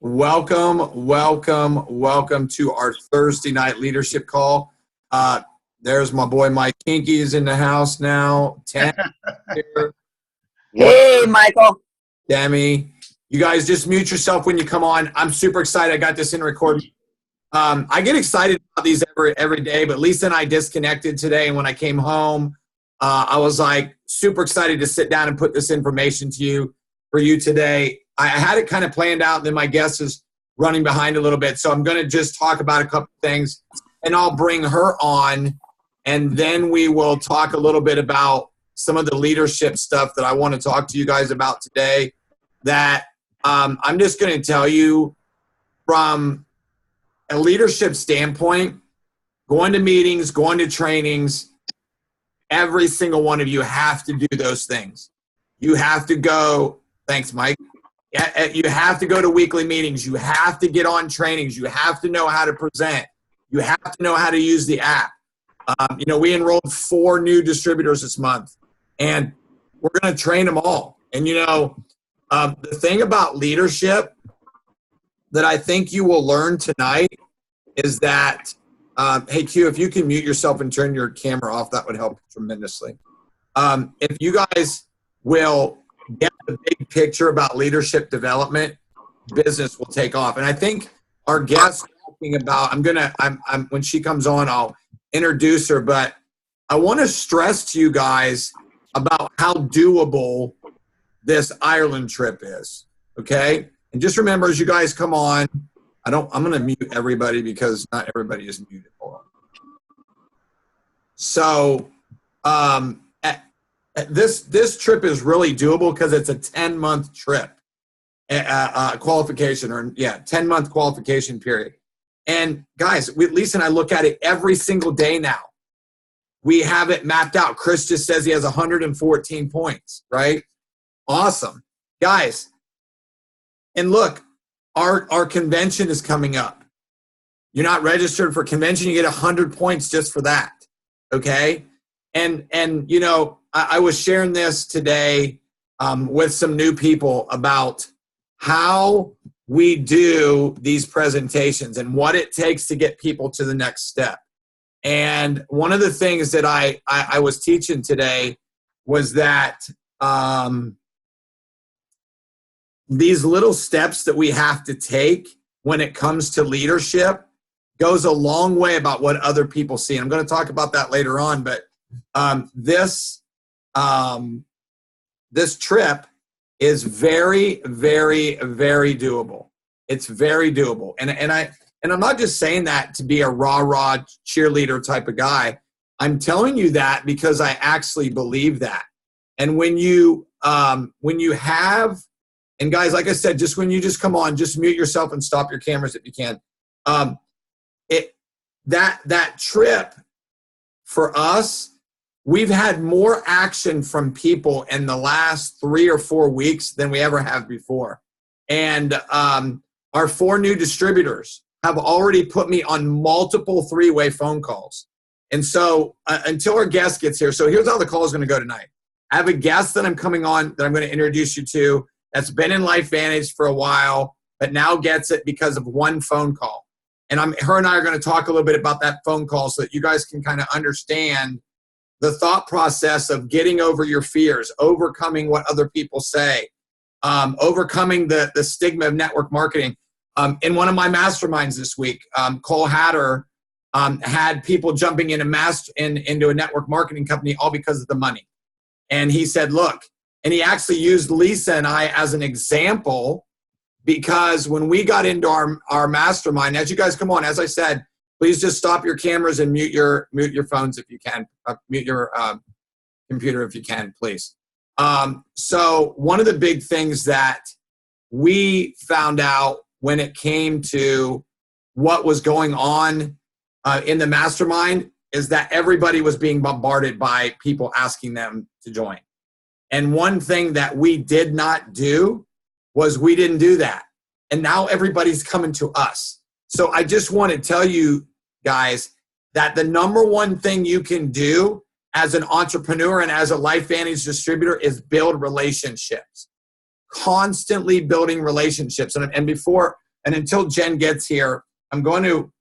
Welcome to our Thursday night leadership call. There's my boy Mike Kinky is in the house now. Tam here. Hey, Michael. Demi. You guys just mute yourself when you come on. I'm super excited. I got this in recording. I get excited about these every day, but Lisa and I disconnected today, and when I came home, I was like super excited to sit down and put this information to you for you today. I had it kind of planned out, and then my guest is running behind a little bit, so I'm going to just talk about a couple things, and I'll bring her on, and then we will talk a little bit about some of the leadership stuff that I want to talk to you guys about today that I'm just going to tell you from a leadership standpoint, going to meetings, going to trainings, every single one of you have to do those things. You have to go, thanks, Mike. You have to go to weekly meetings. You have to get on trainings. You have to know how to present. You have to know how to use the app. We enrolled 4 new distributors this month, and we're going to train them all. And, the thing about leadership that I think you will learn tonight is that, hey, Q, if you can mute yourself and turn your camera off, that would help tremendously. If you guys will get the big picture about leadership development, business will take off. And I think our guest talking about, when she comes on, I'll introduce her, but I want to stress to you guys about how doable this Ireland trip is. Okay. And just remember, as you guys come on, I'm going to mute everybody because not everybody is muted. Hold on. So, this trip is really doable because it's a 10-month trip, qualification, 10-month qualification period. And guys, Lisa and I look at it every single day now. We have it mapped out. Chris just says he has 114 points, right? Awesome. Guys, and look, our convention is coming up. You're not registered for convention, you get 100 points just for that, okay? And I was sharing this today with some new people about how we do these presentations and what it takes to get people to the next step. And one of the things that I was teaching today was that these little steps that we have to take when it comes to leadership goes a long way about what other people see. And I'm going to talk about that later on, but this trip is very, very, very doable. It's very doable. And I'm not just saying that to be a rah-rah cheerleader type of guy. I'm telling you that because I actually believe that. And when you have, and guys, like I said, just when you just come on, just mute yourself and stop your cameras if you can. That trip for us, we've had more action from people in the last 3 or 4 weeks than we ever have before. And our 4 new distributors have already put me on multiple 3-way phone calls. And so until our guest gets here, so here's how the call is going to go tonight. I have a guest that I'm coming on that I'm going to introduce you to that's been in LifeVantage for a while, but now gets it because of one phone call. And her and I are going to talk a little bit about that phone call so that you guys can kind of understand the thought process of getting over your fears, overcoming what other people say, overcoming the stigma of network marketing. In one of my masterminds this week, Cole Hatter had people jumping into a network marketing company all because of the money. And he said, look, and he actually used Lisa and I as an example because when we got into our mastermind, as you guys come on, as I said, please just stop your cameras and mute your phones if you can, mute your computer if you can, please. So one of the big things that we found out when it came to what was going on in the mastermind is that everybody was being bombarded by people asking them to join. And one thing that we did not do was we didn't do that. And now everybody's coming to us. So I just want to tell you guys that the number one thing you can do as an entrepreneur and as a LifeVantage distributor is build relationships. Constantly building relationships. And before And until Jen gets here, I'm going to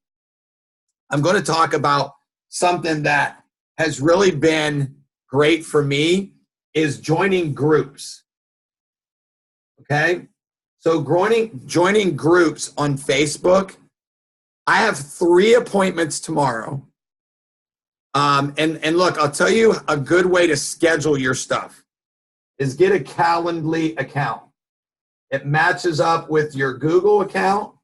talk about something that has really been great for me is joining groups. Okay? So joining groups on Facebook. I have 3 appointments tomorrow. And look, I'll tell you a good way to schedule your stuff is get a Calendly account. It matches up with your Google account,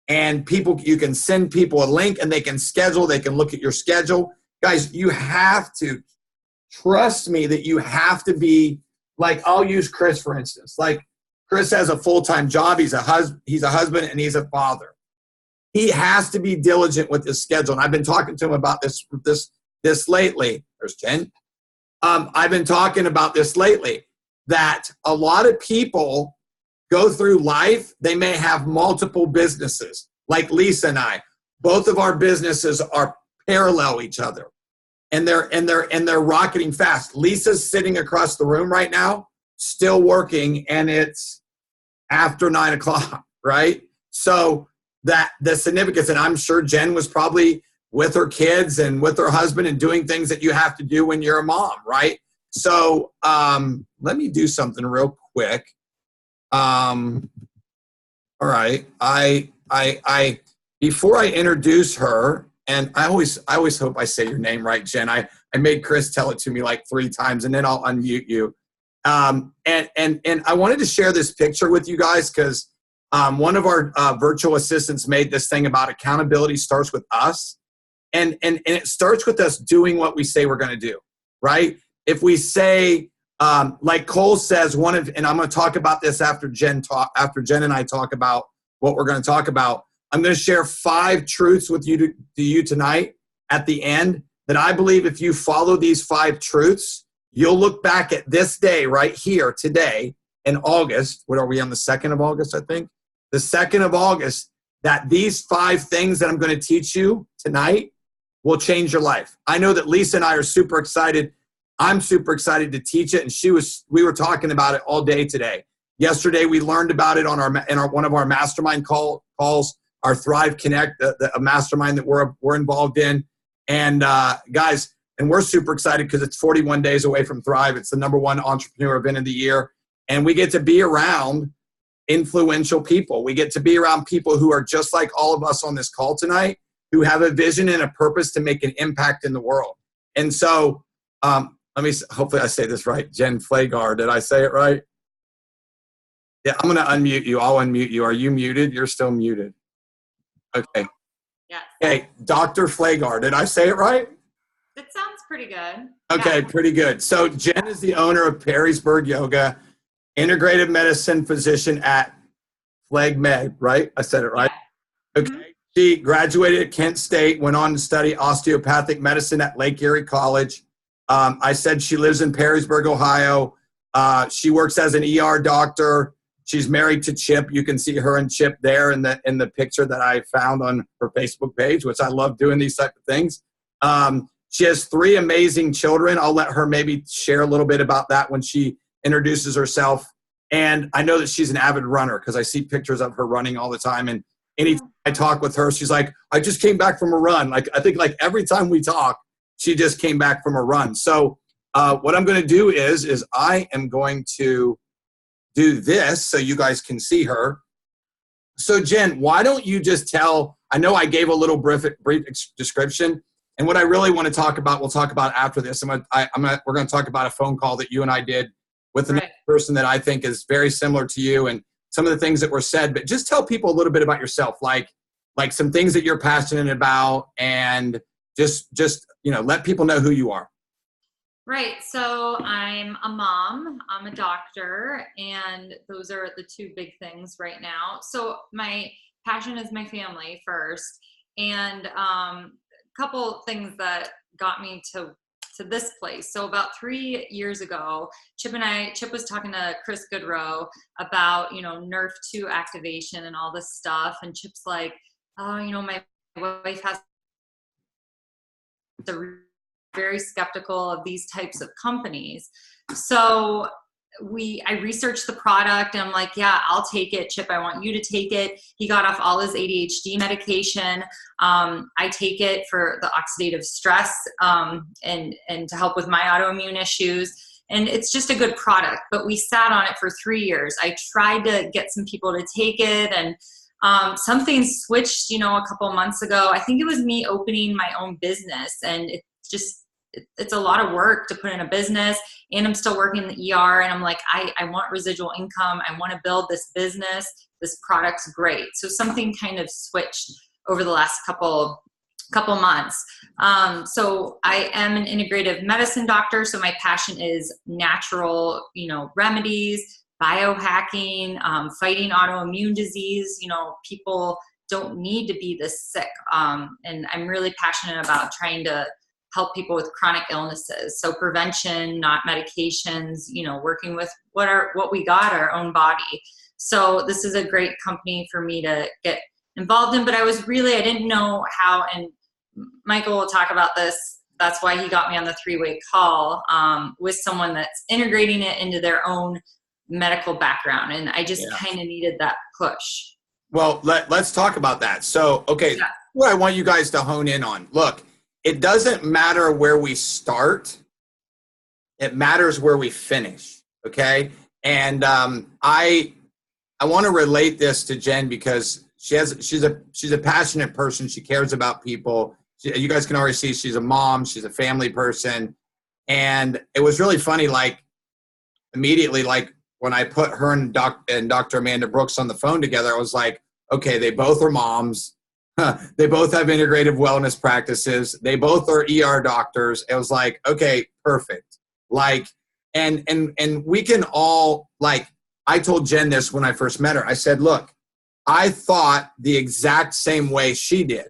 and you can send people a link and they can schedule, they can look at your schedule. Guys, you have to trust me that you have to be like, I'll use Chris for instance. Like Chris has a full-time job, he's a husband and he's a father. He has to be diligent with his schedule. And I've been talking to him about this lately. There's Jen. I've been talking about this lately, that a lot of people go through life. They may have multiple businesses, like Lisa and I. Both of our businesses are parallel each other, and they're rocketing fast. Lisa's sitting across the room right now, still working, and it's after 9 o'clock, right? So that the significance, and I'm sure Jen was probably with her kids and with her husband and doing things that you have to do when you're a mom, right? So let me do something real quick. All right, I before I introduce her, and I always hope I say your name right, Jen. I made Chris tell it to me like 3 times, and then I'll unmute you. And I wanted to share this picture with you guys because one of our virtual assistants made this thing about accountability starts with us. And it starts with us doing what we say we're going to do, right? If we say, like Cole says, and I'm going to talk about this after Jen and I talk about what we're going to talk about. I'm going to share 5 truths with you to you tonight at the end that I believe if you follow these 5 truths, you'll look back at this day right here today in August. What are we on the 2nd of August, I think? The 2nd of August, that these 5 things that I'm going to teach you tonight will change your life. I know that Lisa and I are super excited. I'm super excited to teach it, and we were talking about it all day today. Yesterday, we learned about it on one of our mastermind calls, our Thrive Connect, a mastermind that we're involved in. And guys, and we're super excited because it's 41 days away from Thrive. It's the #1 entrepreneur event of the year, and we get to be around influential people. We get to be around people who are just like all of us on this call tonight, who have a vision and a purpose to make an impact in the world. And so, hopefully I say this right. Jen Flagar, did I say it right? Yeah, I'm going to unmute you. I'll unmute you. Are you muted? You're still muted. Okay. Yes. Okay, Dr. Flagar, did I say it right? It sounds pretty good. Okay, Yeah. pretty good. So Jen is the owner of Perrysburg Yoga, integrative medicine physician at Flag Med, right? I said it right? Yeah. Okay. She graduated at Kent State, went on to study osteopathic medicine at Lake Erie College. I said she lives in Perrysburg, Ohio. She works as an ER doctor. She's married to Chip. You can see her and Chip there in the picture that I found on her Facebook page, which I love doing these type of things. She has 3 amazing children. I'll let her maybe share a little bit about that when she introduces herself. And I know that she's an avid runner because I see pictures of her running all the time. And anytime I talk with her, she's like, I just came back from a run. Like, I think like every time we talk, she just came back from a run. So what I'm going to do is I am going to do this so you guys can see her. So Jen, why don't you just tell, I know I gave a little brief description, and what I really want to talk about, we'll talk about after this. We're going to talk about a phone call that you and I did with another person that I think is very similar to you and some of the things that were said, but just tell people a little bit about yourself, like some things that you're passionate about, and just let people know who you are. Right. So I'm a mom, I'm a doctor, and those are the 2 big things right now. So my passion is my family first. And a couple things that got me to this place. So about 3 years ago, Chip was talking to Chris Goodrow about, Nerf2 activation and all this stuff. And Chip's like, oh, my wife has very skeptical of these types of companies. So I researched the product and I'm like, yeah, I'll take it. Chip, I want you to take it. He got off all his ADHD medication. I take it for the oxidative stress and to help with my autoimmune issues. And it's just a good product, but we sat on it for 3 years. I tried to get some people to take it, and something switched, a couple months ago. I think it was me opening my own business, and it's a lot of work to put in a business, and I'm still working in the ER, and I'm like, I want residual income. I want to build this business. This product's great. So something kind of switched over the last couple months. So I am an integrative medicine doctor. So my passion is natural, remedies, biohacking, fighting autoimmune disease. People don't need to be this sick. And I'm really passionate about trying to help people with chronic illnesses. So prevention, not medications, working with what we got, our own body. So this is a great company for me to get involved in, but I didn't know how, and Michael will talk about this. That's why he got me on the 3-way call with someone that's integrating it into their own medical background. And I just kind of needed that push. Well, let's talk about that. So, okay, what I want you guys to hone in on. Look, it doesn't matter where we start. It matters where we finish, okay? And I want to relate this to Jen because she's a passionate person. She cares about people. You guys can already see she's a mom. She's a family person. And it was really funny, like immediately, like when I put her and Dr. Amanda Brooks on the phone together, I was like, okay, they both are moms. They both have integrative wellness practices. They both are ER doctors. It was like, okay, perfect. Like, and we can all, like, I told Jen this when I first met her. I said, look, I thought the exact same way she did.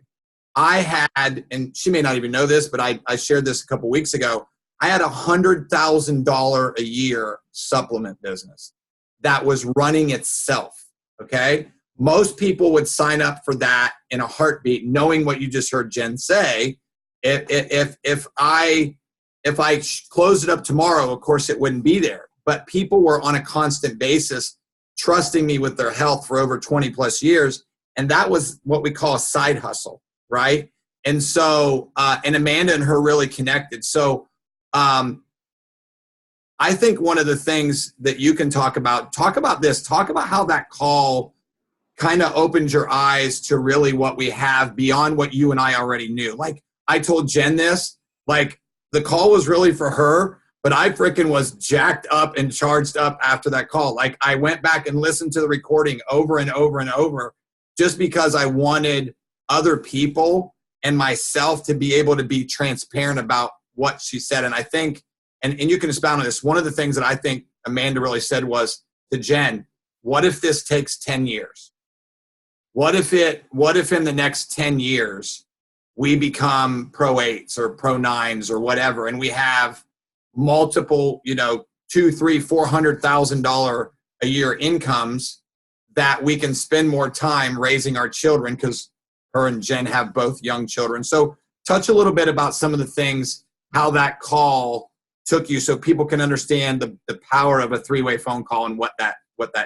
I had, and she may not even know this, but I shared this a couple weeks ago. I had $100,000 a year supplement business that was running itself, okay? Most people would sign up for that in a heartbeat, knowing what you just heard Jen say. If I closed it up tomorrow, of course it wouldn't be there. But people were on a constant basis trusting me with their health for over 20 plus years. And that was what we call a side hustle, right? And so, and Amanda and her really connected. So I think one of the things that you can talk about how that call kind of opens your eyes to really what we have beyond what you and I already knew. Like I told Jen this, like the call was really for her, but I freaking was jacked up and charged up after that call. Like I went back and listened to the recording over and over and over just because I wanted other people and myself to be able to be transparent about what she said. And I think, and you can expound on this, one of the things that I think Amanda really said was to Jen, what if this takes 10 years? What if in the next 10 years we become pro 8s or pro 9s or whatever, and we have multiple, $200,000, $300,000, $400,000 a year incomes that we can spend more time raising our children, because her and Jen have both young children. So touch a little bit about some of the things, how that call took you, so people can understand the power of a 3-way phone call and what that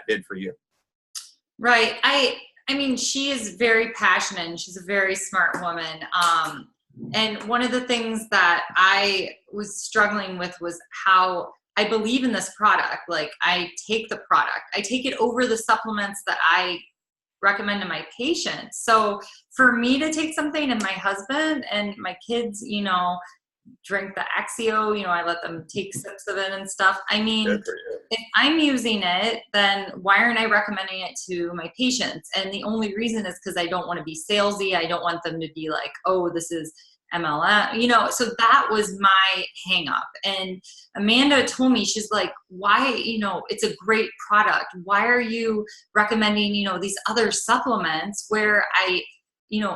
did for you. Right. I mean, she is very passionate and she's a very smart woman. And one of the things that I was struggling with was how I believe in this product. Like I take the product, I take it over the supplements that I recommend to my patients. So for me to take something, and my husband and my kids, drink the Axio, I let them take sips of it and stuff. I mean, if I'm using it, then why aren't I recommending it to my patients? And the only reason is because I don't want to be salesy. I don't want them to be like, oh, this is MLM, so that was my hang up. And Amanda told me, she's like, why, it's a great product. Why are you recommending, these other supplements where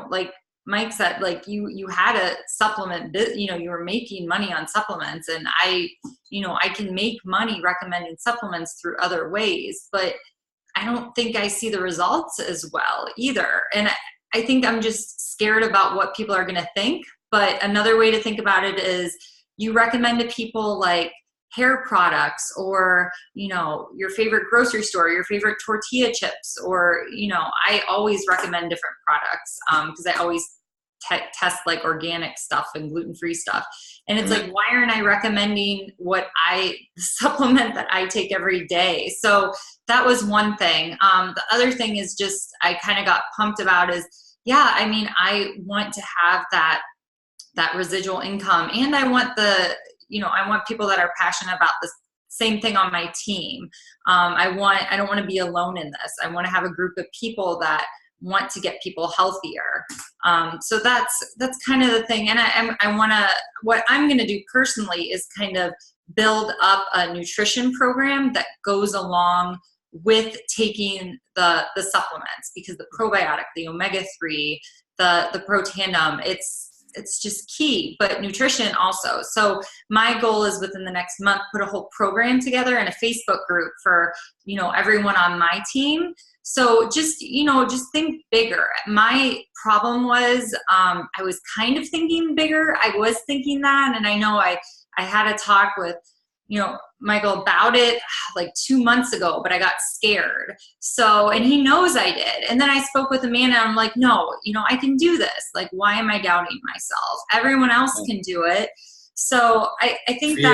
like Mike said, like you had a supplement, you were making money on supplements, and I can make money recommending supplements through other ways, but I don't think I see the results as well either. And I think I'm just scared about what people are going to think. But another way to think about it is you recommend to people like, hair products, or, you know, your favorite grocery store, your favorite tortilla chips, or, you know, I always recommend different products because I always test like organic stuff and gluten-free stuff. And it's like, why aren't I recommending the supplement that I take every day? So that was one thing. The other thing is just, I kind of got pumped about is, yeah, I mean, I want to have that residual income, and I want I want people that are passionate about the same thing on my team. I don't want to be alone in this. I want to have a group of people that want to get people healthier. So that's kind of the thing. And what I'm going to do personally is kind of build up a nutrition program that goes along with taking the supplements, because the probiotic, the omega-3, the Protandim, it's just key, but nutrition also. So my goal is within the next month, put a whole program together in a Facebook group for, you know, everyone on my team. So just think bigger. My problem was, I was kind of thinking bigger. I was thinking that. And I know I had a talk with, you know, Michael about it like 2 months ago, but I got scared. So, and he knows I did. And then I spoke with Amanda, and I'm like, no, you know, I can do this. Like, why am I doubting myself? Everyone else can do it. So I think fear.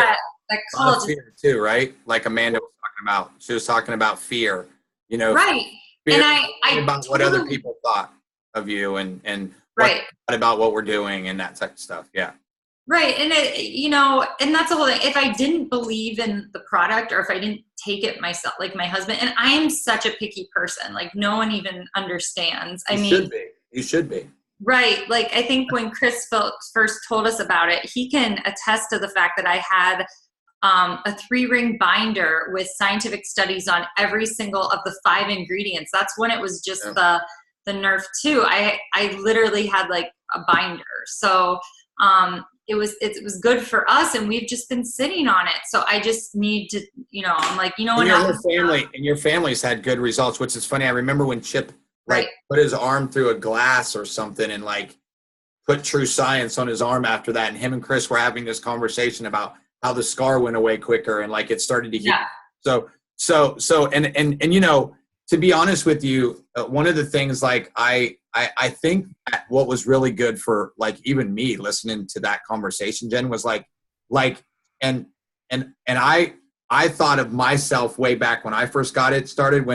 that college fear too, right? Like Amanda was talking about. She was talking about fear, you know, right. Fear And I about what other people thought of you and right. what about what we're doing and that type of stuff. Yeah. Right. And and that's the whole thing. If I didn't believe in the product, or if I didn't take it myself, like my husband, and I am such a picky person, like no one even understands. You should be. Right. Like I think when Chris first told us about it, he can attest to the fact that I had a 3-ring binder with scientific studies on every single of the 5 ingredients. That's when it was just the Nerf 2. I literally had like a binder. So, it was good for us, and we've just been sitting on it. So I just need to, you know, I'm like, you know, and your family's had good results, which is funny. I remember when Chip put his arm through a glass or something and like put True Science on his arm after that. And him and Chris were having this conversation about how the scar went away quicker and like it started to heal. Yeah. So, and you know, to be honest with you, one of the things like I think that what was really good for like even me listening to that conversation, Jen, was like and I thought of myself way back when I first got it started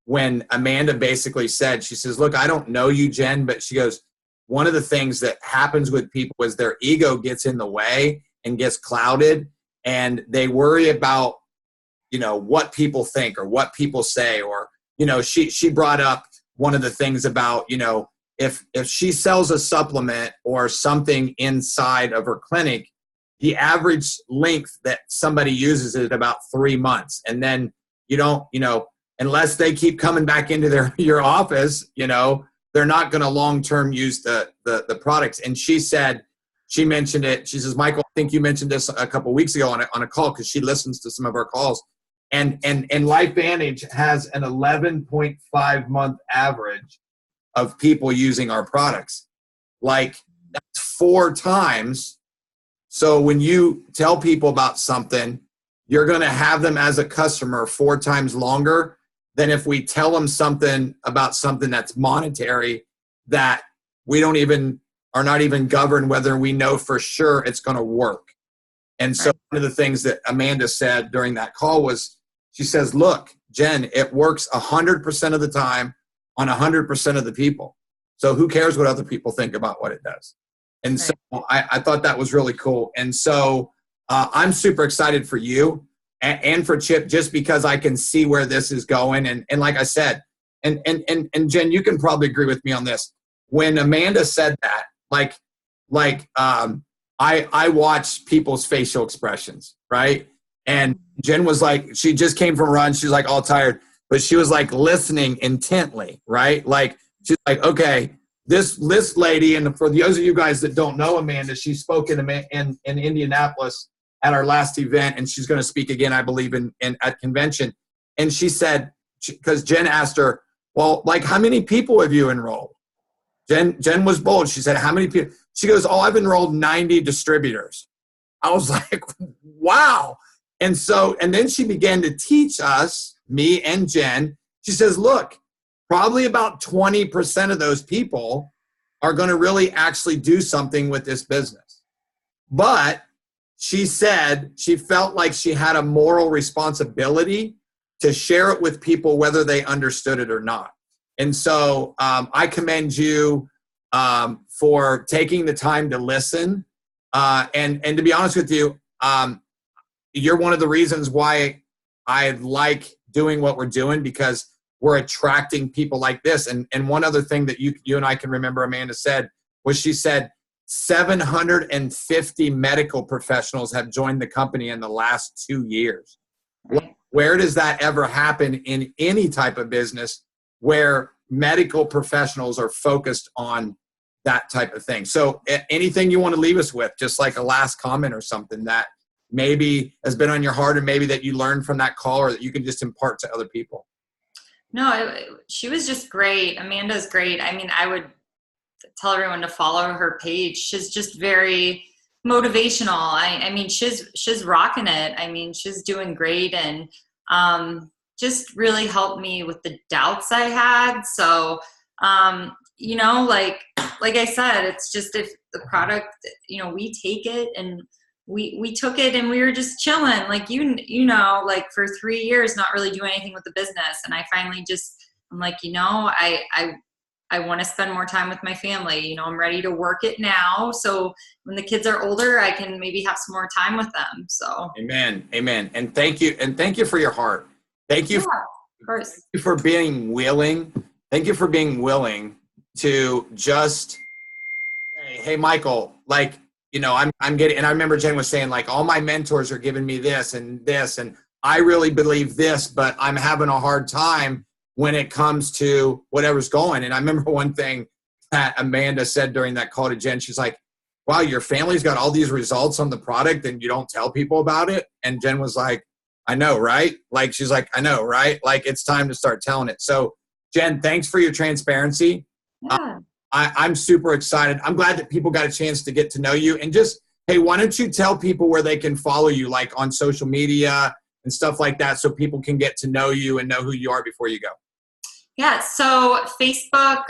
when Amanda basically said, she says, look, I don't know you, Jen, but she goes, one of the things that happens with people is their ego gets in the way and gets clouded, and they worry about, you know, what people think or what people say, or, you know, she brought up one of the things about, you know, if she sells a supplement or something inside of her clinic, the average length that somebody uses is about 3 months. And then you don't, you know, unless they keep coming back into your office, you know, they're not going to long-term use the products. And she mentioned it. She says, Michael, I think you mentioned this a couple of weeks ago on a call, because she listens to some of our calls. And LifeVantage has an 11.5 month average of people using our products. Like, that's 4 times. So when you tell people about something, you're going to have them as a customer 4 times longer than if we tell them something about something that's monetary that we are not even governed whether we know for sure it's going to work. And so one of the things that Amanda said during that call was, she says, look, Jen, it works 100% of the time on 100% of the people. So who cares what other people think about what it does? And so I thought that was really cool. And so I'm super excited for you and for Chip, just because I can see where this is going. And like I said, and Jen, you can probably agree with me on this. When Amanda said that, I watched people's facial expressions, right? And Jen was like, she just came from a run. She was like all tired, but she was like listening intently, right? Like, she's like, okay, this lady, and for those of you guys that don't know Amanda, she spoke in Indianapolis at our last event, and she's going to speak again, I believe, at convention. And she said, because Jen asked her, well, like, how many people have you enrolled? Jen was bold. She said, how many people? She goes, oh, I've enrolled 90 distributors. I was like, wow. And then she began to teach us, me and Jen. She says, look, probably about 20% of those people are going to really actually do something with this business. But she said she felt like she had a moral responsibility to share it with people, whether they understood it or not. And so I commend you for taking the time to listen. And to be honest with you, you're one of the reasons why I like doing what we're doing, because we're attracting people like this. And one other thing that you and I can remember Amanda said was, she said 750 medical professionals have joined the company in the last 2 years. Right. Where does that ever happen in any type of business where medical professionals are focused on that type of thing? So anything you want to leave us with, just like a last comment or something that maybe has been on your heart, and maybe that you learned from that call, or that you can just impart to other people? No, she was just great. Amanda's great. I mean, I would tell everyone to follow her page. She's just very motivational. I mean, she's rocking it. I mean, she's doing great, and just really helped me with the doubts I had. So, you know, like I said, it's just, if the product, you know, we take it, and we took it, and we were just chilling, like, you know, like for 3 years, not really doing anything with the business. And I finally I'm like, you know, I want to spend more time with my family. You know, I'm ready to work it now. So when the kids are older, I can maybe have some more time with them. So Amen. Amen. And thank you. And thank you for your heart. Thank you, yeah, of course. thank you for being willing. Thank you for being willing to just say, hey, Michael, like, you know, I'm getting, and I remember Jen was saying, like, all my mentors are giving me this, and I really believe this, but I'm having a hard time when it comes to whatever's going. And I remember one thing that Amanda said during that call to Jen, she's like, wow, your family's got all these results on the product and you don't tell people about it. And Jen was like, I know, right? Like, she's like, I know, right? Like, it's time to start telling it. So Jen, thanks for your transparency. Yeah. I'm super excited. I'm glad that people got a chance to get to know you. And just, hey, why don't you tell people where they can follow you, like on social media and stuff like that, so people can get to know you and know who you are before you go? Yeah, so Facebook,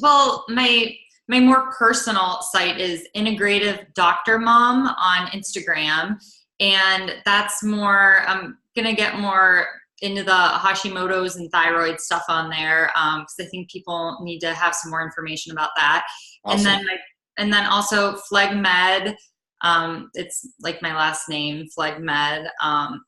well, my more personal site is Integrative Doctor Mom on Instagram, and that's more, I'm gonna get more into the Hashimoto's and thyroid stuff on there, because I think people need to have some more information about that. Awesome. And then also FlegMed. It's like my last name, FlegMed,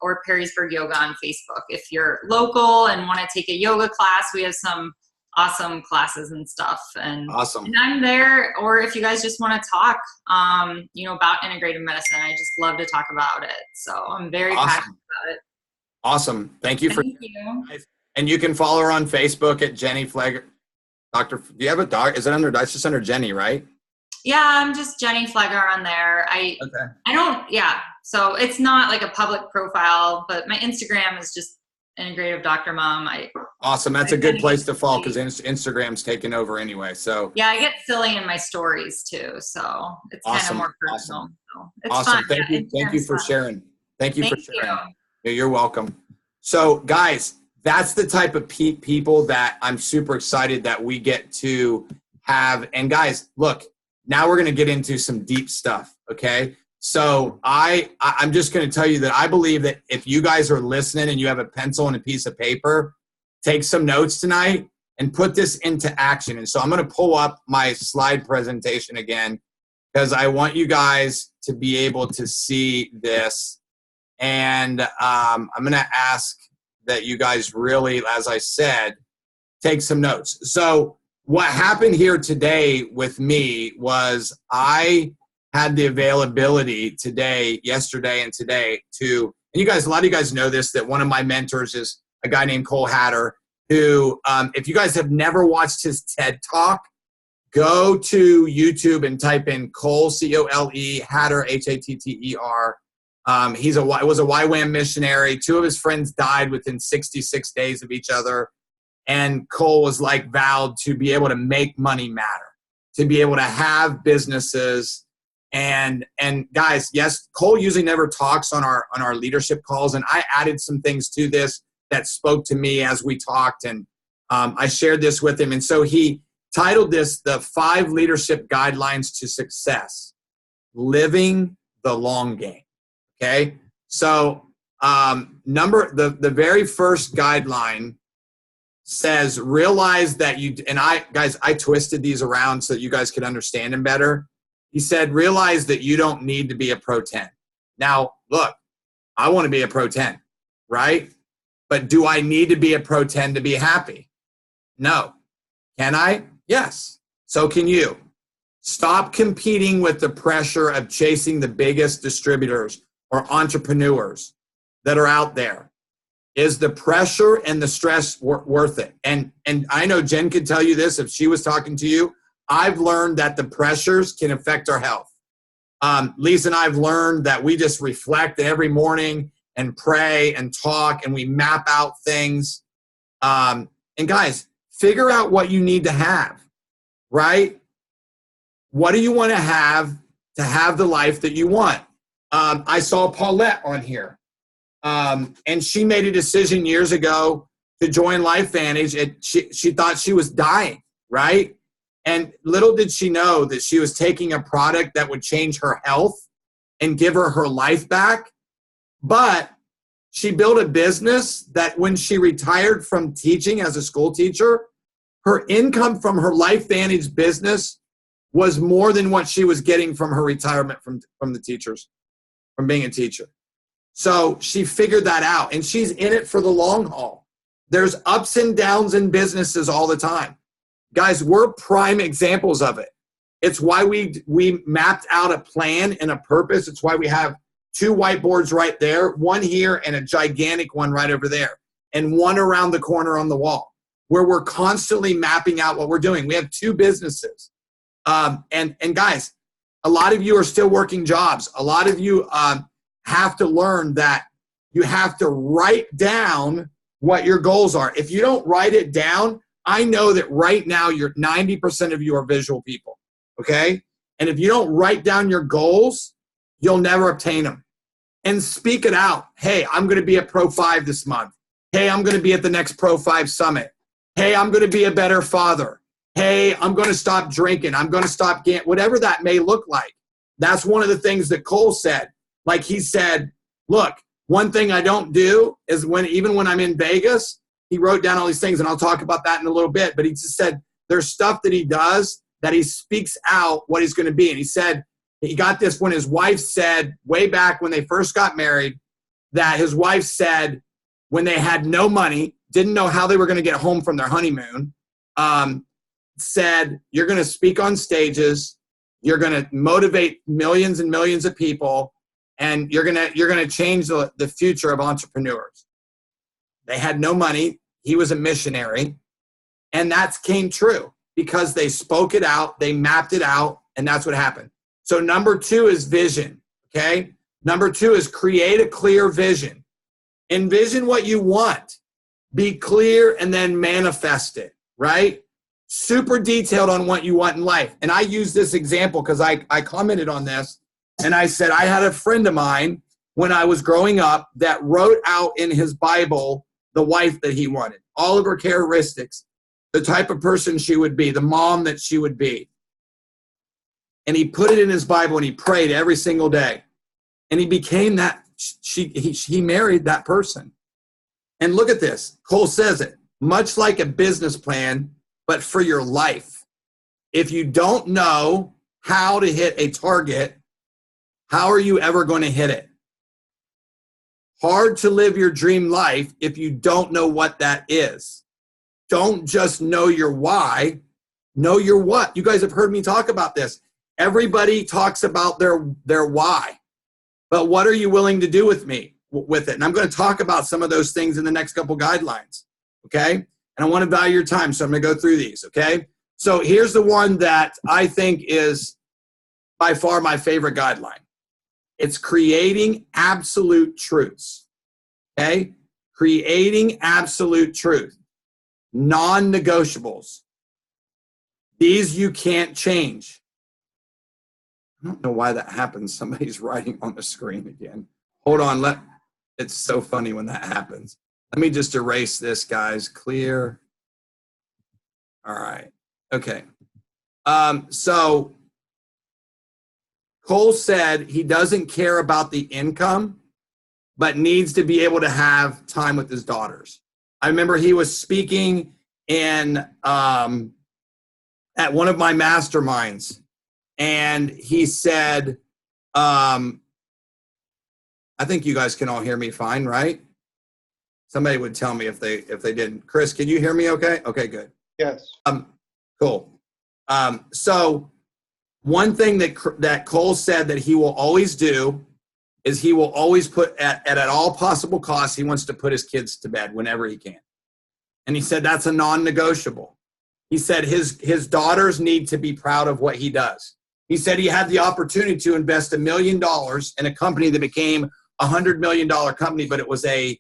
or Perrysburg Yoga on Facebook. If you're local and want to take a yoga class, we have some awesome classes and stuff. And, Awesome. And I'm there. Or if you guys just want to talk, you know, about integrative medicine, I just love to talk about it. So I'm very passionate about it. Awesome. Thank you. Thank you. And you can follow her on Facebook at Jenny Flegger. Do you have a dog? Is it under, it's just under Jenny, right? Yeah, I'm just Jenny Flegger on there. I don't, yeah. So it's not like a public profile, but my Instagram is just Integrative Doctor Mom. Awesome. That's a good place to follow, because Instagram's taken over anyway. So yeah, I get silly in my stories too. So it's kind of more personal. Awesome. So it's Awesome. fun. Thank you. Thank you for sharing. Thank you for sharing. You. Yeah, you're welcome. So guys, that's the type of people that I'm super excited that we get to have. And guys, look, now we're going to get into some deep stuff. Okay. So I'm just going to tell you that I believe that if you guys are listening and you have a pencil and a piece of paper, take some notes tonight and put this into action. And so I'm going to pull up my slide presentation again, because I want you guys to be able to see this. And I'm going to ask that you guys really, as I said, take some notes. So what happened here today with me was I had the availability yesterday and today to, and you guys, a lot of you guys know this, that one of my mentors is a guy named Cole Hatter, who, if you guys have never watched his TED Talk, go to YouTube and type in Cole, C-O-L-E, Hatter, H-A-T-T-E-R. He was a YWAM missionary. 2 of his friends died within 66 days of each other. And Cole was like vowed to be able to make money matter, to be able to have businesses And guys, yes, Cole usually never talks on our leadership calls, and I added some things to this that spoke to me as we talked, and I shared this with him. And so he titled this the 5 leadership guidelines to success, living the long game. Okay, so the very first guideline says realize that you, and I twisted these around so that you guys could understand them better. He said realize that you don't need to be a Pro 10. Now look, I want to be a Pro 10, right? But do I need to be a Pro 10 to be happy? No. Can I? Yes. So can you. Stop competing with the pressure of chasing the biggest distributors or entrepreneurs that are out there. Is the pressure and the stress worth it? And I know Jen could tell you this if she was talking to you. I've learned that the pressures can affect our health. Lisa and I have learned that we just reflect every morning and pray and talk, and we map out things. And guys, figure out what you need to have, right? What do you want to have the life that you want? I saw Paulette on here, and she made a decision years ago to join LifeVantage. She thought she was dying, right? And little did she know that she was taking a product that would change her health and give her life back. But she built a business that when she retired from teaching as a school teacher, her income from her LifeVantage business was more than what she was getting from her retirement from the teachers, from being a teacher. So she figured that out, and she's in it for the long haul. There's ups and downs in businesses all the time. Guys, we're prime examples of it. It's why we mapped out a plan and a purpose. It's why we have 2 whiteboards right there, one here and a gigantic one right over there, and one around the corner on the wall, where we're constantly mapping out what we're doing. We have 2 businesses. And guys, a lot of you are still working jobs. A lot of you have to learn that you have to write down what your goals are. If you don't write it down, I know that right now 90% of you are visual people, okay? And if you don't write down your goals, you'll never obtain them. And speak it out. Hey, I'm going to be at Pro 5 this month. Hey, I'm going to be at the next Pro 5 summit. Hey, I'm going to be a better father. Hey, I'm going to stop drinking. I'm going to stop gambling. Whatever that may look like. That's one of the things that Cole said. Like he said, look, one thing I don't do is even when I'm in Vegas, he wrote down all these things, and I'll talk about that in a little bit. But he just said there's stuff that he does that he speaks out what he's going to be. And he said he got this when his wife said, way back when they first got married, that his wife said when they had no money, didn't know how they were going to get home from their honeymoon, said, you're going to speak on stages, you're going to motivate millions and millions of people, and you're going to change the future of entrepreneurs. They had no money. He was a missionary. And that came true because they spoke it out, they mapped it out, and that's what happened. So number 2 is vision, okay? Number 2 is create a clear vision. Envision what you want. Be clear and then manifest it, right? Super detailed on what you want in life. And I use this example because I commented on this, and I said I had a friend of mine when I was growing up that wrote out in his Bible the wife that he wanted, all of her characteristics, the type of person she would be, the mom that she would be. And he put it in his Bible and he prayed every single day. And he became that, he married that person. And look at this, Cole says it, much like a business plan, but for your life. If you don't know how to hit a target, how are you ever going to hit it? Hard to live your dream life if you don't know what that is. Don't just know your why, know your what. You guys have heard me talk about this. Everybody talks about their why, but what are you willing to do with it? And I'm going to talk about some of those things in the next couple guidelines, okay? And I want to value your time, so I'm going to go through these, okay? So here's the one that I think is by far my favorite guideline. It's creating absolute truths, okay? Creating absolute truth. Non-negotiables. These you can't change. I don't know why that happens. Somebody's writing on the screen again. Hold on. It's so funny when that happens. Let me just erase this, guys. Clear. All right. Okay. So Cole said he doesn't care about the income, but needs to be able to have time with his daughters. I remember he was speaking in at one of my masterminds, and he said, I think you guys can all hear me fine, right? Somebody would tell me if they didn't. Chris, can you hear me okay? Okay, good. Yes. Cool. So one thing that Cole said that he will always do is he will always put at all possible costs, he wants to put his kids to bed whenever he can. And he said that's a non-negotiable. He said his daughters need to be proud of what he does. He said he had the opportunity to invest $1 million in a company that became a $100 million company, but it was a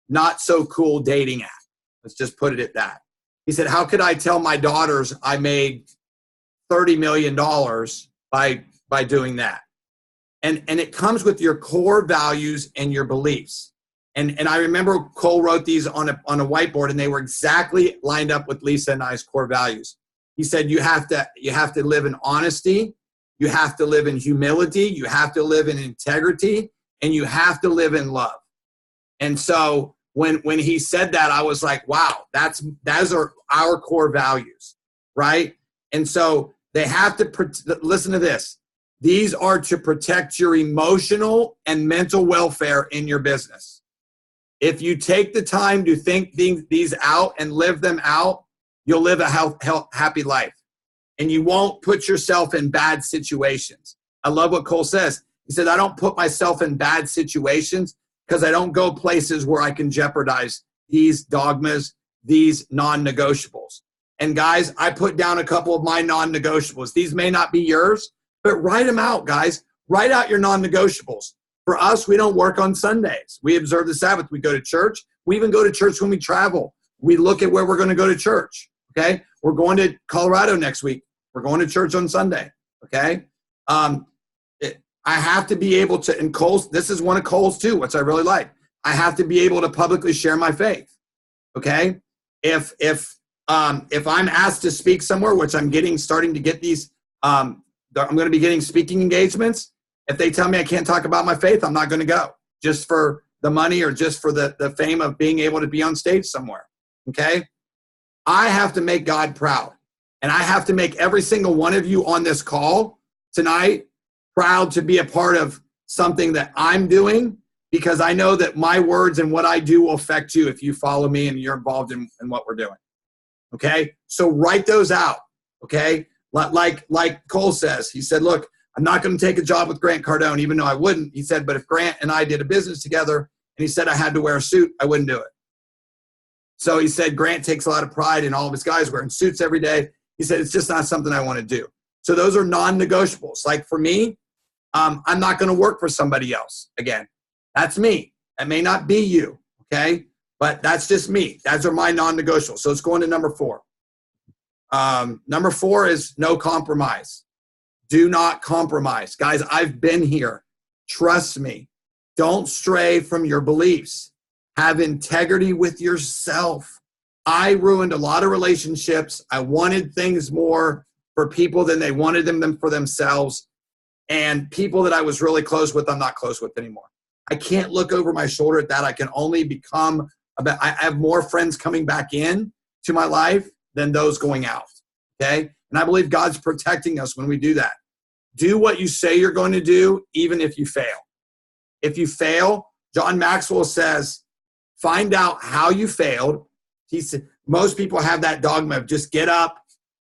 not so cool dating app. Let's just put it at that. He said, how could I tell my daughters I made $30 million by doing that? And it comes with your core values and your beliefs. And I remember Cole wrote these on a whiteboard, and they were exactly lined up with Lisa and I's core values. He said you have to live in honesty, you have to live in humility, you have to live in integrity, and you have to live in love. And so when he said that, I was like, wow, those are our core values, right? And so they have to listen to this. These are to protect your emotional and mental welfare in your business. If you take the time to think these out and live them out, you'll live a happy life. And you won't put yourself in bad situations. I love what Cole says. He said, I don't put myself in bad situations because I don't go places where I can jeopardize these dogmas, these non-negotiables. And guys, I put down a couple of my non-negotiables. These may not be yours, but write them out, guys. Write out your non-negotiables. For us, we don't work on Sundays. We observe the Sabbath. We go to church. We even go to church when we travel. We look at where we're going to go to church, okay? We're going to Colorado next week. We're going to church on Sunday, okay? I have to be able to, and Cole's, this is one of Cole's too, which I really like. I have to be able to publicly share my faith, okay? If I'm asked to speak somewhere, which I'm starting to get these, I'm going to be getting speaking engagements. If they tell me I can't talk about my faith, I'm not going to go just for the money or just for the fame of being able to be on stage somewhere, okay? I have to make God proud, and I have to make every single one of you on this call tonight proud to be a part of something that I'm doing, because I know that my words and what I do will affect you if you follow me and you're involved in what we're doing, okay? So write those out, okay? Like Cole says, he said, look, I'm not going to take a job with Grant Cardone, even though I wouldn't. He said, but if Grant and I did a business together and he said I had to wear a suit, I wouldn't do it. So he said, Grant takes a lot of pride in all of his guys wearing suits every day. He said, it's just not something I want to do. So those are non-negotiables. Like for me, I'm not going to work for somebody else. Again, that's me. That may not be you, okay? But that's just me. Those are my non-negotiables. So let's go into number 4. Number 4 is no compromise. Do not compromise. Guys, I've been here. Trust me. Don't stray from your beliefs. Have integrity with yourself. I ruined a lot of relationships. I wanted things more for people than they wanted them for themselves. And people that I was really close with, I'm not close with anymore. I can't look over my shoulder at that. I can only become I have more friends coming back in to my life than those going out. Okay? And I believe God's protecting us when we do that. Do what you say you're going to do, even if you fail. If you fail, John Maxwell says, find out how you failed. He said, most people have that dogma of just get up,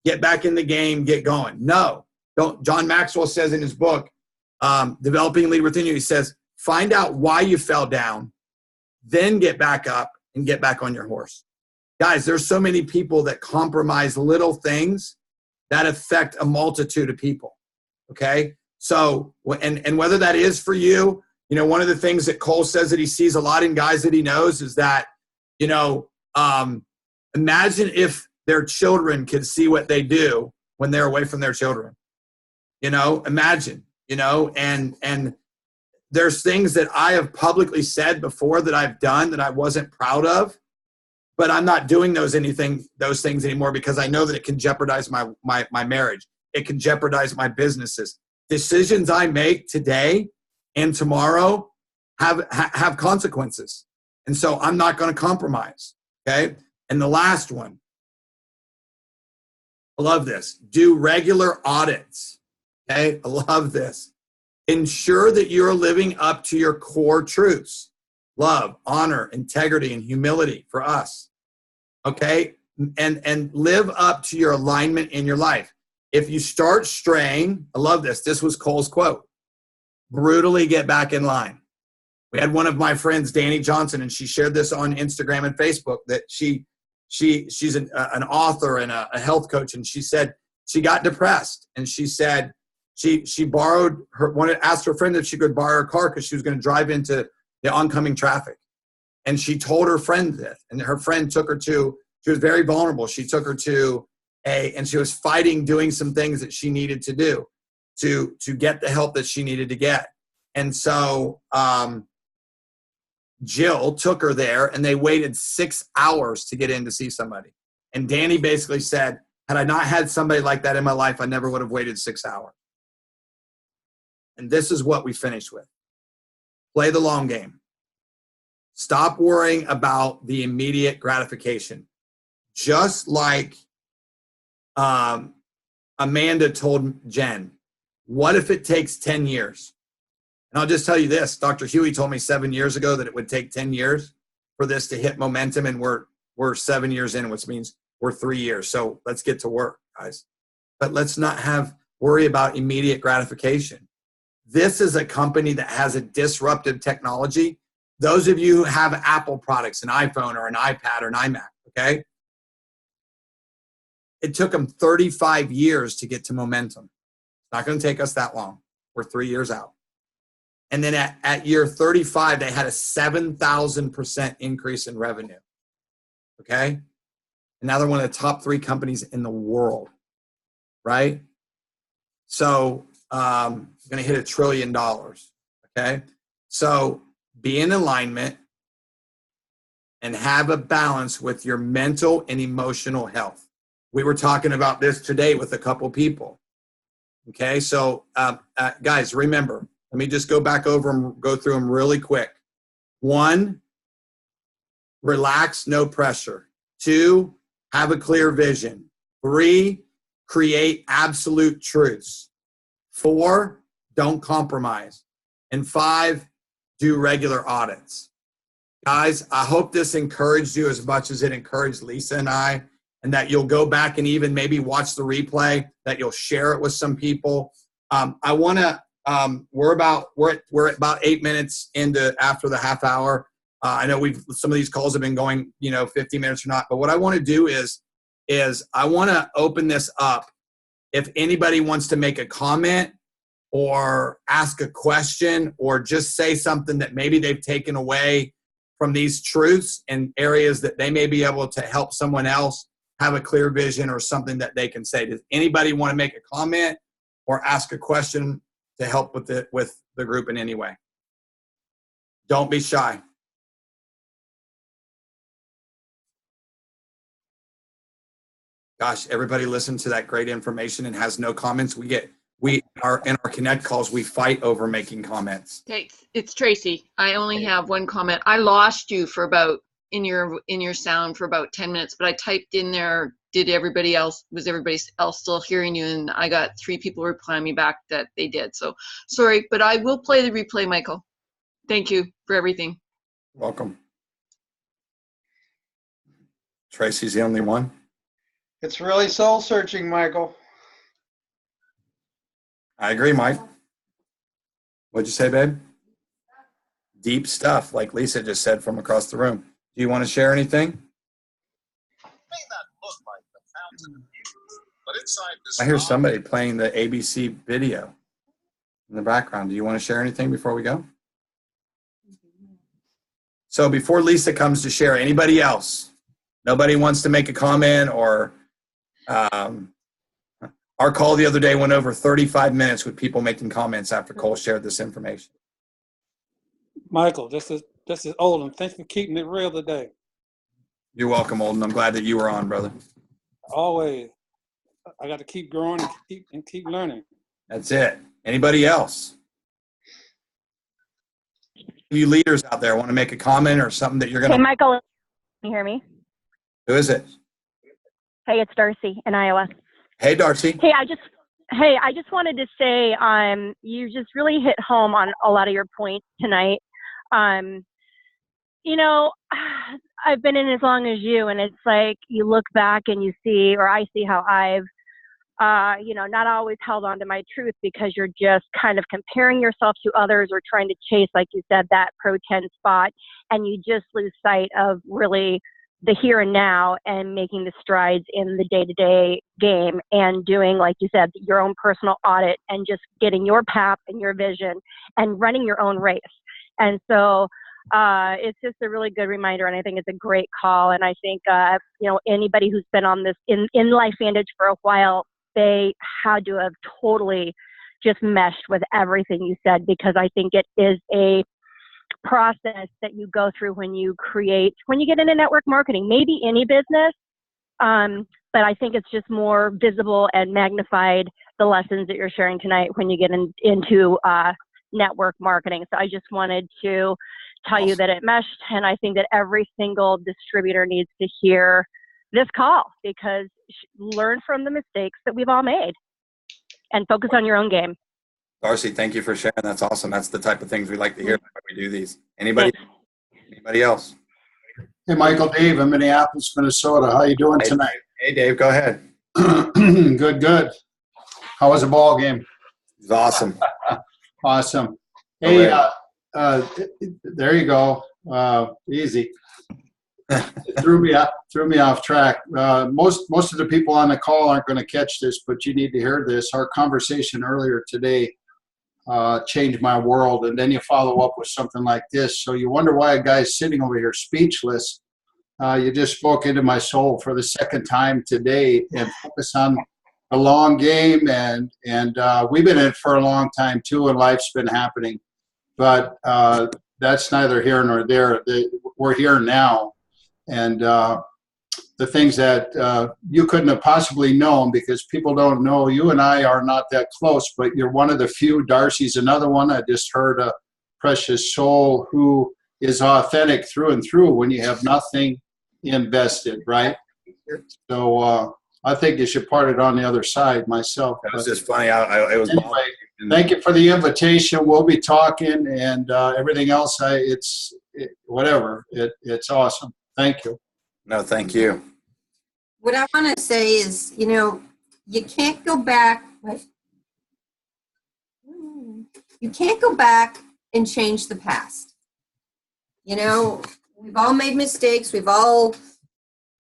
get back in the game, get going. No, don't. John Maxwell says in his book, Developing a Leader Within You, he says, find out why you fell down, then get back up and get back on your horse. Guys, there's so many people that compromise little things that affect a multitude of people, okay? So, and whether that is for you, you know, one of the things that Cole says that he sees a lot in guys that he knows is that, you know, imagine if their children could see what they do when they're away from their children. Imagine, and there's things that I have publicly said before that I've done that I wasn't proud of, but I'm not doing those things anymore because I know that it can jeopardize my marriage. It can jeopardize my businesses. Decisions I make today and tomorrow have consequences. And so I'm not going to compromise. Okay. And the last one, I love this. Do regular audits. Okay. I love this. Ensure that you're living up to your core truths: love, honor, integrity, and humility for us. Okay. And live up to your alignment in your life. If you start straying, I love this. This was Cole's quote: brutally get back in line. We had one of my friends, Danny Johnson, and she shared this on Instagram and Facebook that she's an author and a health coach. And she said she got depressed, and she said she borrowed asked her friend if she could borrow her car because she was going to drive into the oncoming traffic. And she told her friend this, and her friend took her to, she was very vulnerable. She took her to and she was fighting doing some things that she needed to do to get the help that she needed to get. And so Jill took her there, and they waited 6 hours to get in to see somebody. And Danny basically said, had I not had somebody like that in my life, I never would have waited 6 hours. And this is what we finished with. Play the long game. Stop worrying about the immediate gratification. Just like Amanda told Jen, what if it takes 10 years? And I'll just tell you this, Dr. Huey told me 7 years ago that it would take 10 years for this to hit momentum, and we're 7 years in, which means we're 3 years. So let's get to work, guys. But let's not worry about immediate gratification. This is a company that has a disruptive technology. Those of you who have Apple products, an iPhone or an iPad or an iMac, okay? It took them 35 years to get to momentum. It's not going to take us that long. We're 3 years out. And then at year 35, they had a 7,000% increase in revenue. Okay? And now they're one of the top 3 companies in the world, right? So going to hit $1 trillion. Okay? So be in alignment and have a balance with your mental and emotional health. We were talking about this today with a couple people. Okay? So guys, remember, let me just go back over and go through them really quick. 1, relax, no pressure. 2, have a clear vision. 3, create absolute truths. 4, don't compromise. And 5, do regular audits. Guys, I hope this encouraged you as much as it encouraged Lisa and I, and that you'll go back and even maybe watch the replay, that you'll share it with some people. I want to, we're at about 8 minutes after the half hour. I know some of these calls have been going, 50 minutes or not, but what I want to do is I want to open this up. If anybody wants to make a comment or ask a question or just say something that maybe they've taken away from these truths and areas that they may be able to help someone else have a clear vision or something that they can say. Does anybody want to make a comment or ask a question to help with the group in any way? Don't be shy. Gosh, everybody listened to that great information and has no comments. We are in our Connect calls, we fight over making comments. Okay, it's Tracy. I only have one comment. I lost you for about in your sound for about 10 minutes, but I typed in there, was everybody else still hearing you? And I got 3 people replying me back that they did. So sorry, but I will play the replay, Michael. Thank you for everything. Welcome. Tracy's the only one. It's really soul searching, Michael. I agree, Mike. What'd you say, babe? Deep stuff, like Lisa just said from across the room. Do you want to share anything? I hear somebody playing the ABC video in the background. Do you want to share anything before we go? So before Lisa comes to share, anybody else? Nobody wants to make a comment or Our call the other day went over 35 minutes with people making comments after Cole shared this information. Michael, this is Olin. Thanks for keeping it real today. You're welcome, Olden. I'm glad that you were on, brother. Always. I got to keep growing and keep learning. That's it. Anybody else? You leaders out there want to make a comment or something that you're going Hey, to? Michael, can you hear me? Who is it? Hey, it's Darcy in Iowa. Hey, Darcy. Hey, I just wanted to say, you just really hit home on a lot of your points tonight. You know, I've been in as long as you, and it's like you look back and you see, or I see how I've, not always held on to my truth because you're just kind of comparing yourself to others or trying to chase, like you said, that Pro 10 spot, and you just lose sight of really the here and now and making the strides in the day-to-day game and doing, like you said, your own personal audit and just getting your path and your vision and running your own race. And so it's just a really good reminder, and I think it's a great call. And I think, anybody who's been on this in LifeVantage for a while, they had to have totally just meshed with everything you said, because I think it is a process that you go through when you get into network marketing, maybe any business. But I think it's just more visible and magnified, the lessons that you're sharing tonight, when you get into network marketing. So I just wanted to tell you that it meshed, and I think that every single distributor needs to hear this call, because learn from the mistakes that we've all made and focus on your own game. Darcy, thank you for sharing. That's awesome. That's the type of things we like to hear when we do these. Anybody else? Hey, Michael, Dave, in Minneapolis, Minnesota. How you doing tonight? Hey, Dave, go ahead. Good. How was the ball game? It's awesome. Awesome. Hey, there you go. Easy. Threw me off track. Most of the people on the call aren't going to catch this, but you need to hear this. Our conversation earlier today changed my world, and then you follow up with something like this. So you wonder why a guy's sitting over here speechless. You just spoke into my soul for the second time today, and focus on the long game. And we've been in it for a long time too, and life's been happening. But that's neither here nor there. We're here now. And the things that you couldn't have possibly known, because people don't know. You and I are not that close, but you're one of the few. Darcy's another one. I just heard a precious soul who is authentic through and through when you have nothing invested, right? So I think you should part it on the other side myself. That was just funny. It was anyway, thank you for the invitation. We'll be talking, and everything else, it's awesome. Thank you. No, thank you. What I want to say is, you can't go back. You can't go back and change the past. We've all made mistakes. We've all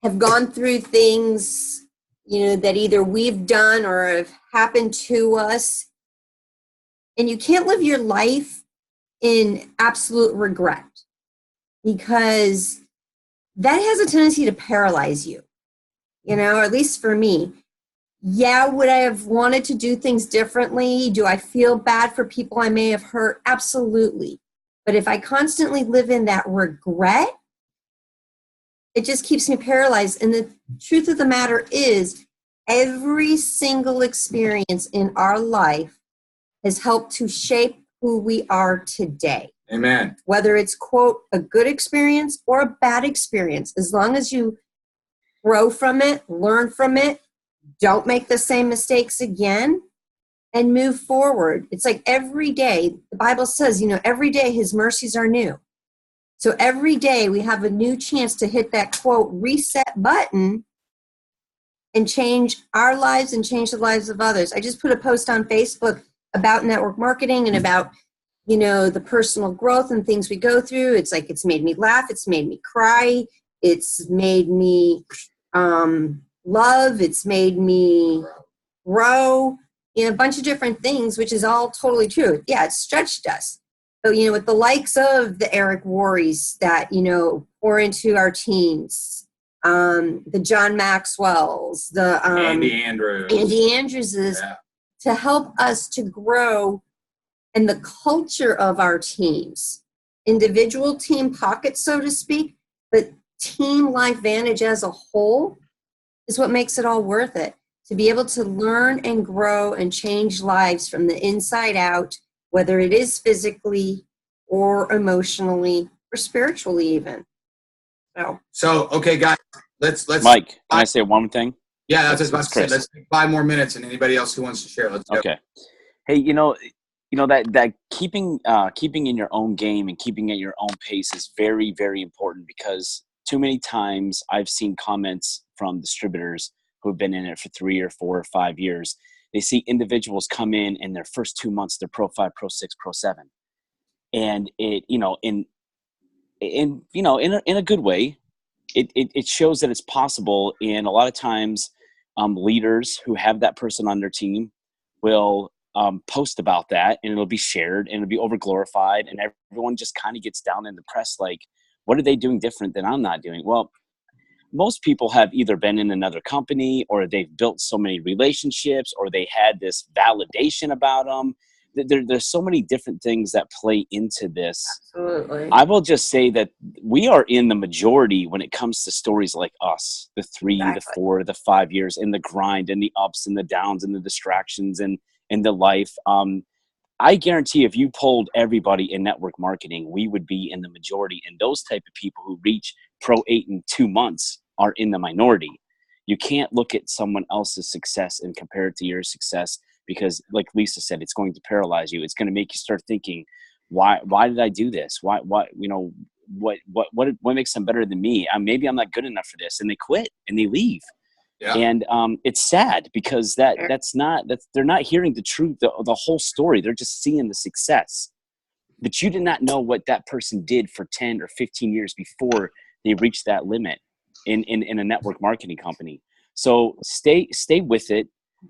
have gone through things, that either we've done or have happened to us. And you can't live your life in absolute regret, because that has a tendency to paralyze you, or at least for me. Yeah, would I have wanted to do things differently? Do I feel bad for people I may have hurt? Absolutely. But if I constantly live in that regret, it just keeps me paralyzed. And the truth of the matter is, every single experience in our life has helped to shape who we are today. Amen. Whether it's, quote, a good experience or a bad experience, as long as you grow from it, learn from it, don't make the same mistakes again, and move forward. It's like every day, the Bible says, every day his mercies are new. So every day we have a new chance to hit that, quote, reset button and change our lives and change the lives of others. I just put a post on Facebook about network marketing and about the personal growth and things we go through. It's like, it's made me laugh. It's made me cry. It's made me love. It's made me grow in a bunch of different things, which is all totally true. Yeah, it's stretched us. So, with the likes of the Eric Worreys that, pour into our teams, the John Maxwell's, the Andy Andrews. Andy Andrews's, Yeah. to help us to grow and the culture of our teams, individual team pockets, so to speak, but Team LifeVantage as a whole is what makes it all worth it. To be able to learn and grow and change lives from the inside out, whether it is physically or emotionally or spiritually even. So okay, guys, let's Mike, can I say one thing? Yeah, that's just about It's to say. Chris. Let's take 5 more minutes, and anybody else who wants to share, let's go. Okay. Hey, you know that keeping in your own game and keeping at your own pace is very, very important, because too many times I've seen comments from distributors who have been in it for 3 or 4 or 5 years. They see individuals come in their first 2 months, they're Pro 5, Pro 6, Pro 7. And it, in a good way, it shows that it's possible. And a lot of times leaders who have that person on their team will post about that, and it'll be shared and it'll be over glorified, and everyone just kind of gets down in the press like, what are they doing different than I'm not doing? Well, most people have either been in another company, or they've built so many relationships, or they had this validation about them. There's so many different things that play into this. Absolutely. I will just say that we are in the majority when it comes to stories like us, the 3, Exactly. the 4, the 5 years, and the grind and the ups and the downs and the distractions and the life. I guarantee if you polled everybody in network marketing, we would be in the majority. And those type of people who reach Pro 8 in 2 months are in the minority. You can't look at someone else's success and compare it to your success, because like Lisa said, it's going to paralyze you. It's going to make you start thinking, why did I do this? What makes them better than me? Maybe I'm not good enough for this. And they quit and they leave. Yeah. And it's sad, because they're not hearing the truth, the whole story. They're just seeing the success. But you did not know what that person did for 10 or 15 years before they reached that limit in a network marketing company. So stay with it,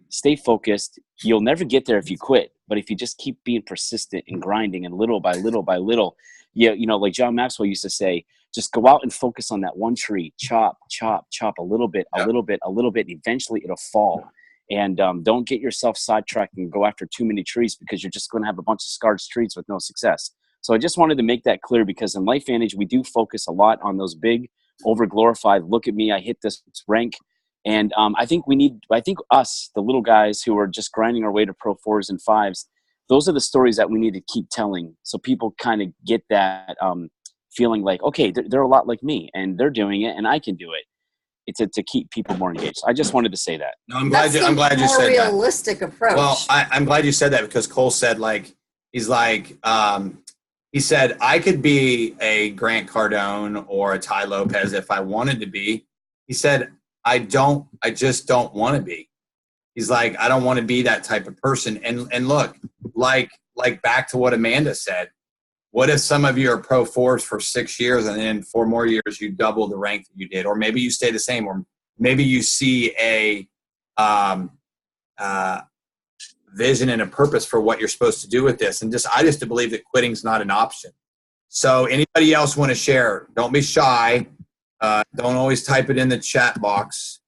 stay focused. You'll never get there if you quit. But if you just keep being persistent and grinding, and little by little by little, like John Maxwell used to say, just go out and focus on that one tree, chop, chop, chop a little bit, a little bit, a little bit. Eventually it'll fall. And don't get yourself sidetracked and go after too many trees, because you're just going to have a bunch of scarred streets with no success. So I just wanted to make that clear, because in LifeVantage, we do focus a lot on those big, over-glorified, look at me, I hit this rank. And I think us, the little guys who are just grinding our way to Pro 4s and 5s, those are the stories that we need to keep telling, so people kind of get that feeling like, okay, they're a lot like me, and they're doing it, and I can do it. It's to keep people more engaged. I just wanted to say that. No, I'm glad you said More that. realistic approach. Well, I'm glad you said that, because Cole said, he said, I could be a Grant Cardone or a Ty Lopez if I wanted to be. He said, I just don't want to be. He's like, I don't want to be that type of person. And look, like back to what Amanda said, what if some of you are Pro 4s for 6 years, and then in 4 more years you double the rank that you did, or maybe you stay the same, or maybe you see a vision and a purpose for what you're supposed to do with this. And I just believe that quitting's not an option. So anybody else want to share? Don't be shy. Don't always type it in the chat box.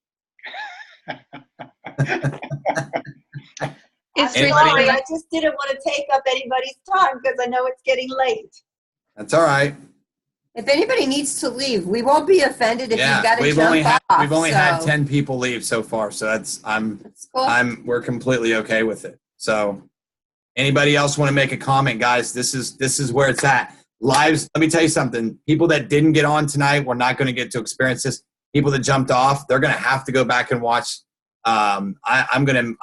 It's Anybody- really, I just didn't want to take up anybody's time because I know it's getting late. That's all right. if anybody needs to leave, we won't be offended if you've got to we've jump only off. we've only had so 10 people leave so far, so that's cool. we're completely okay with it. So anybody else want to make a comment, guys? This is where it's at. Lives, let me tell you something. People that didn't get on tonight, we're not going to get to experience this. People that jumped off, they're going to have to go back and watch. I'm gonna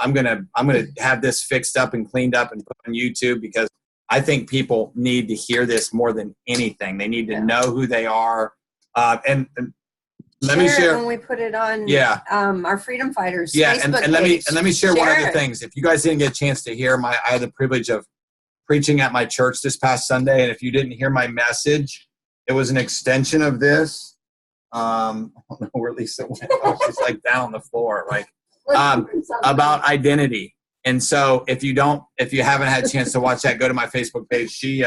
have this fixed up and cleaned up and put on YouTube, because I think people need to hear this more than anything. They need to know who they are. And let me share when we put it on. Yeah. Our Freedom Fighters. Yeah, Facebook and let me share one Share other it. things. If you guys didn't get a chance to hear I had the privilege of preaching at my church this past Sunday, and if you didn't hear my message, it was an extension of this. I don't know where Lisa went. Oh, she's like down on the floor, like about identity. And so if you haven't had a chance to watch that, go to my Facebook page. She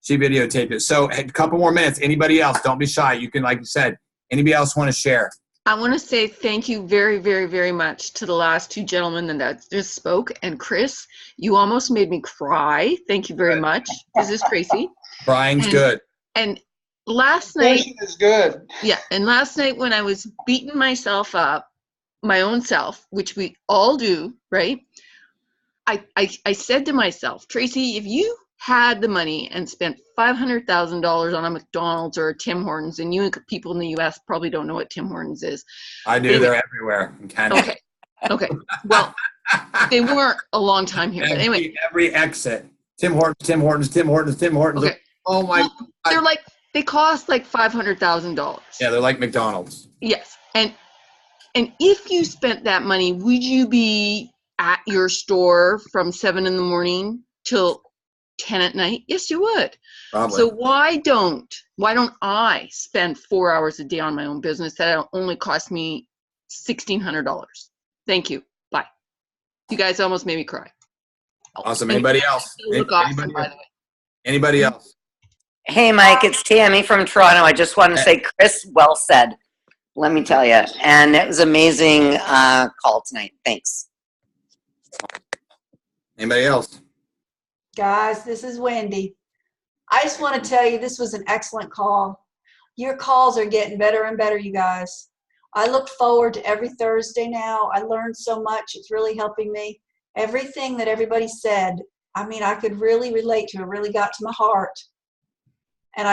videotaped it. So a couple more minutes. Anybody else? Don't be shy. You can, like you said, anybody else want to share? I want to say thank you very, very, very much to the last two gentlemen that just spoke. And Chris, you almost made me cry. Thank you very much. This is Tracy. Crying's good. And last night, Patient is good. yeah, and last night when I was beating myself up, my own self, which we all do, right? I said to myself, Tracy, if you had the money and spent $500,000 on a McDonald's or a Tim Hortons, and you people in the U.S. probably don't know what Tim Hortons is. I do. They're everywhere in Canada. Okay. Well, they weren't a long time here. But anyway, every exit. Tim Hortons. Okay. Oh my! Well, they cost like $500,000. Yeah, they're like McDonald's. Yes, and if you spent that money, would you be at your store from 7 a.m. till 10 at night? Yes, you would. Probably. So why don't I spend 4 hours a day on my own business that only cost me $1,600? Thank you. Bye. You guys almost made me cry. Awesome. Anybody else? Anybody else? Hey, Mike, it's Tammy from Toronto. I just want to say, Chris, well said. Let me tell you. And it was amazing call tonight. Thanks. Anybody else? Guys, this is Wendy. I just want to tell you this was an excellent call. Your calls are getting better and better, you guys. I look forward to every Thursday now. I learned so much. It's really helping me. Everything that everybody said, I mean, I could really relate to it. It really got to my heart. And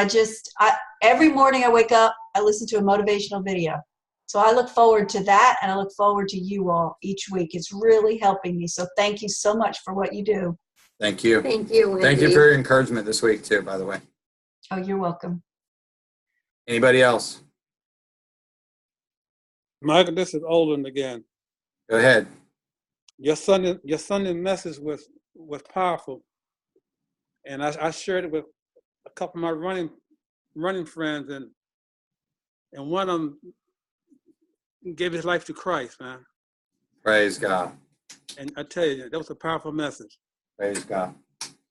every morning I wake up, I listen to a motivational video. So I look forward to that, and I look forward to you all each week. It's really helping me. So thank you so much for what you do. Thank you. Thank you, Wendy. Thank you for your encouragement this week too, by the way. Oh, you're welcome. Anybody else? Michael, this is Olin again. Go ahead. Your Sunday message was powerful, and I shared it with a couple of my running friends, and one of them gave his life to Christ, man. Praise God. And I tell you, that was a powerful message. Praise God.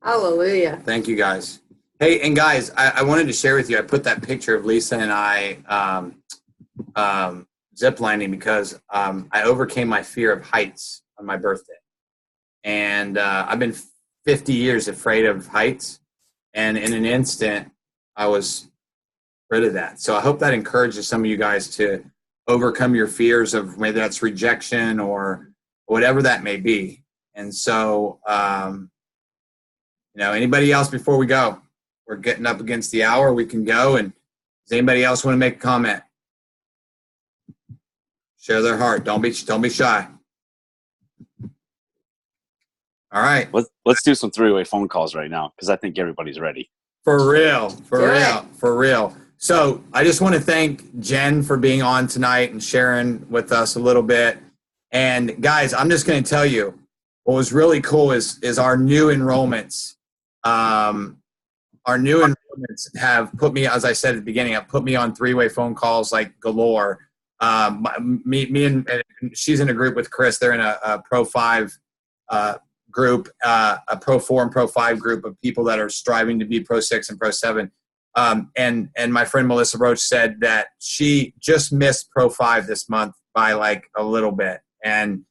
Hallelujah. Thank you, guys. Hey, and guys, I wanted to share with you, I put that picture of Lisa and I zip lining because I overcame my fear of heights on my birthday. And I've been 50 years afraid of heights. And in an instant, I was rid of that. So I hope that encourages some of you guys to overcome your fears of whether that's rejection or whatever that may be. And so, anybody else before we go? We're getting up against the hour. We can go. And does anybody else want to make a comment? Share their heart. Don't be shy. All right. Let's do some three-way phone calls right now because I think everybody's ready. For real. So I just want to thank Jen for being on tonight and sharing with us a little bit. And guys, I'm just going to tell you what was really cool is our new enrollments. Our new enrollments have put me, as I said at the beginning, have put me on three-way phone calls like galore. Me and she's in a group with Chris. They're in a Pro 5 group, a Pro 4 and Pro 5 group of people that are striving to be Pro 6 and Pro 7. And my friend Melissa Roach said that she just missed Pro 5 this month by like a little bit. And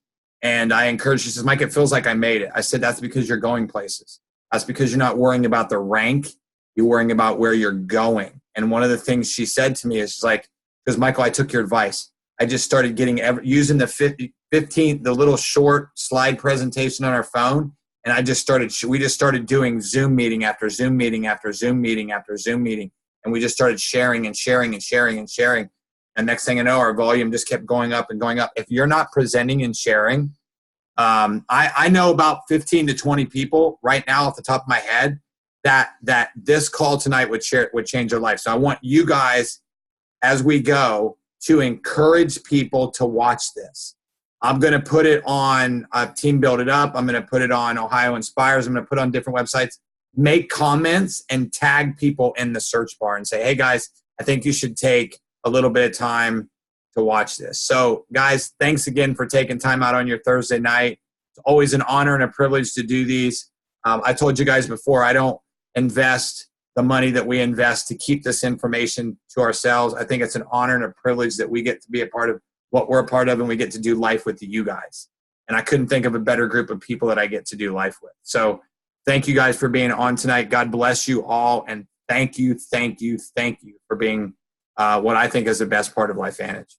I encouraged, she says, Mike, it feels like I made it. I said, that's because you're going places. That's because you're not worrying about the rank. You're worrying about where you're going. And one of the things she said to me is like, because Michael, I took your advice. I just started using the the little short slide presentation on our phone. And we just started doing Zoom meeting after Zoom meeting after Zoom meeting after Zoom meeting. And we just started sharing and sharing and sharing and sharing. And next thing I know, our volume just kept going up and going up. If you're not presenting and sharing, I know about 15 to 20 people right now off the top of my head that this call tonight would change their life. So I want you guys, as we go, to encourage people to watch this. I'm going to put it on Team Build It Up. I'm going to put it on Ohio Inspires. I'm going to put it on different websites. Make comments and tag people in the search bar and say, hey, guys, I think you should take a little bit of time to watch this. So, guys, thanks again for taking time out on your Thursday night. It's always an honor and a privilege to do these. I told you guys before, I don't invest the money that we invest to keep this information to ourselves. I think it's an honor and a privilege that we get to be a part of what we're a part of, and we get to do life with you guys. And I couldn't think of a better group of people that I get to do life with. So thank you guys for being on tonight. God bless you all. And thank you for being what I think is the best part of LifeVantage.